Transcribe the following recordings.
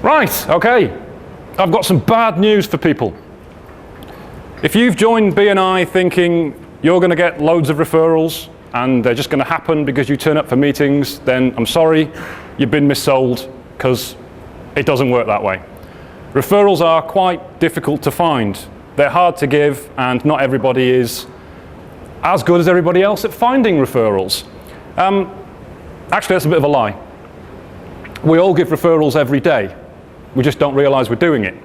Right, okay. I've got some bad news for people. If you've joined BNI thinking you're going to get loads of referrals and they're just going to happen because you turn up for meetings, then I'm sorry, you've been missold, because it doesn't work that way. Referrals are quite difficult to find. They're hard to give, and not everybody is as good as everybody else at finding referrals. Actually, that's a bit of a lie. We all give referrals every day. We just don't realize we're doing it.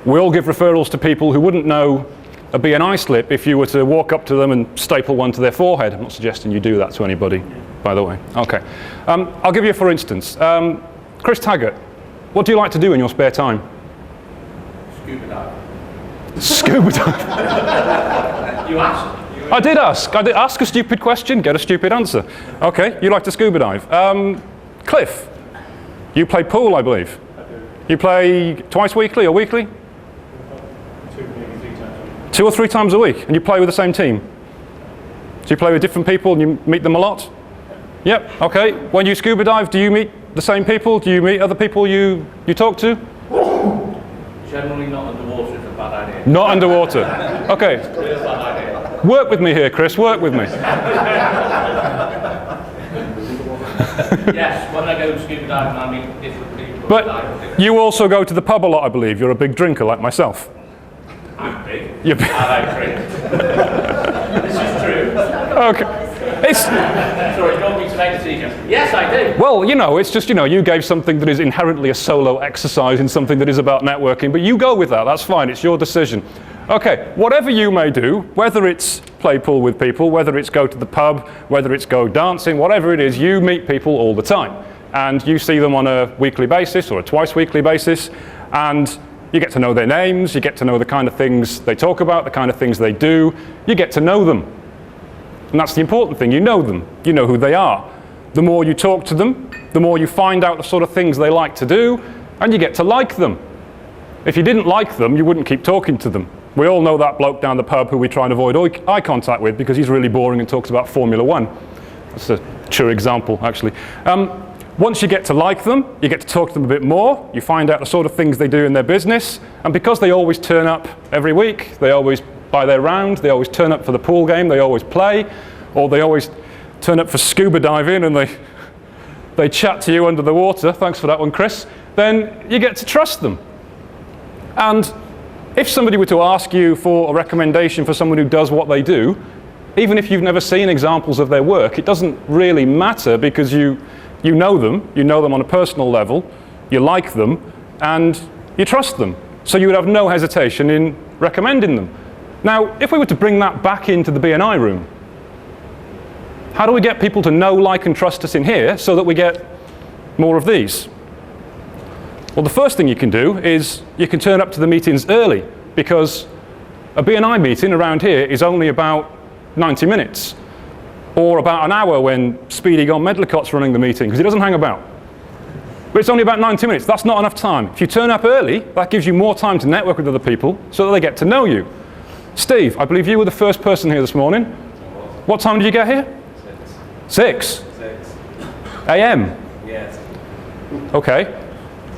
We all give referrals to people who wouldn't know a BNI slip if you were to walk up to them and staple one to their forehead. I'm not suggesting you do that to anybody, by the way. Okay. I'll give you a for instance. Chris Taggart, what do you like to do in your spare time? Scuba dive. Scuba dive? You asked. I did ask. I did ask a stupid question, get a stupid answer. Okay, you like to scuba dive. Cliff, you play pool, I believe. I do. You play twice weekly or weekly? 2, maybe 3 times a week. 2 or 3 times a week, and you play with the same team? Do you play with different people and you meet them a lot? Yep, okay. When you scuba dive, do you meet the same people? Do you meet other people you talk to? Generally not underwater is a bad idea. Not underwater. Okay. Real bad idea. Work with me here, Chris, work with me. Yes, when I go scuba diving, I meet different people. But you also go to the pub a lot, I believe. You're a big drinker like myself. I'm big. You're big. I like drink. This is true. Okay. Sorry, you want me to make a t-shirt? Yes, I do. Well, you know, it's just, you gave something that is inherently a solo exercise in something that is about networking, but you go with that, that's fine, it's your decision. Okay, whatever you may do, whether it's play pool with people, whether it's go to the pub, whether it's go dancing, whatever it is, you meet people all the time. And you see them on a weekly basis or a twice weekly basis, and you get to know their names, you get to know the kind of things they talk about, the kind of things they do, you get to know them. And that's the important thing, you know them, you know who they are. The more you talk to them, the more you find out the sort of things they like to do, and you get to like them. If you didn't like them, you wouldn't keep talking to them. We all know that bloke down the pub who we try and avoid eye contact with because he's really boring and talks about Formula 1. That's a true example, actually. Once you get to like them, you get to talk to them a bit more, you find out the sort of things they do in their business, and because they always turn up every week, they always buy their round, they always turn up for the pool game, they always play, or they always turn up for scuba diving and they chat to you under the water, thanks for that one, Chris, then you get to trust them. And if somebody were to ask you for a recommendation for someone who does what they do, even if you've never seen examples of their work, it doesn't really matter because you know them on a personal level, you like them, and you trust them. So you would have no hesitation in recommending them. Now, if we were to bring that back into the BNI room, how do we get people to know, like, and trust us in here so that we get more of these? Well, the first thing you can do is you can turn up to the meetings early, because a BNI meeting around here is only about 90 minutes, or about an hour when Speedy Gone Medlicott's running the meeting, because he doesn't hang about. But it's only about 90 minutes. That's not enough time. If you turn up early, that gives you more time to network with other people so that they get to know you. Steve, I believe you were the first person here this morning. What time did you get here? 6 a.m. Yes. Okay.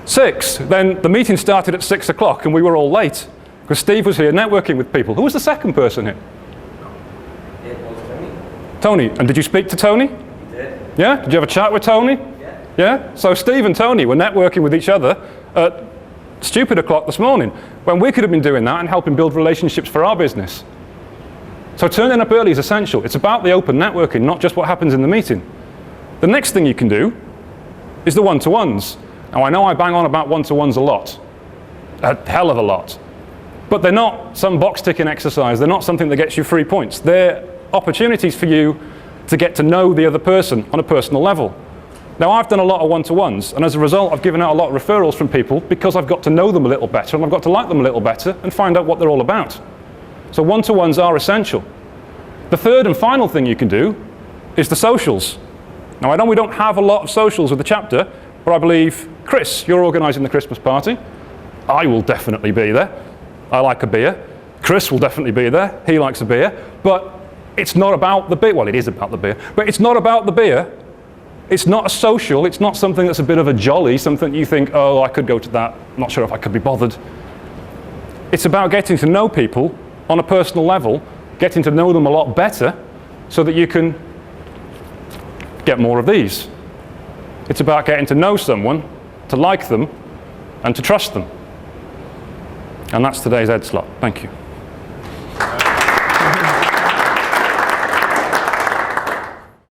6. Then the meeting started at 6 o'clock and we were all late because Steve was here networking with people. Who was the second person here? It was Tony. Tony. And did you speak to Tony? We did. Yeah? Did you have a chat with Tony? Yeah. Yeah? So Steve and Tony were networking with each other at stupid o'clock this morning when we could have been doing that and helping build relationships for our business. So turning up early is essential. It's about the open networking, not just what happens in the meeting. The next thing you can do is the one-to-ones. Now I know I bang on about one-to-ones a lot, a hell of a lot, but they're not some box-ticking exercise. They're not something that gets you free points. They're opportunities for you to get to know the other person on a personal level. Now I've done a lot of one-to-ones, and as a result I've given out a lot of referrals from people because I've got to know them a little better and I've got to like them a little better and find out what they're all about. So one-to-ones are essential. The third and final thing you can do is the socials. Now I know we don't have a lot of socials with the chapter, but I believe, Chris, you're organising the Christmas party. I will definitely be there. I like a beer. Chris will definitely be there. He likes a beer. But it's not about the beer. Well, it is about the beer. But it's not about the beer. It's not a social, it's not something that's a bit of a jolly, something you think, oh, I could go to that, not sure if I could be bothered. It's about getting to know people on a personal level, getting to know them a lot better so that you can get more of these. It's about getting to know someone, to like them, and to trust them. And that's today's Ed Slot. Thank you.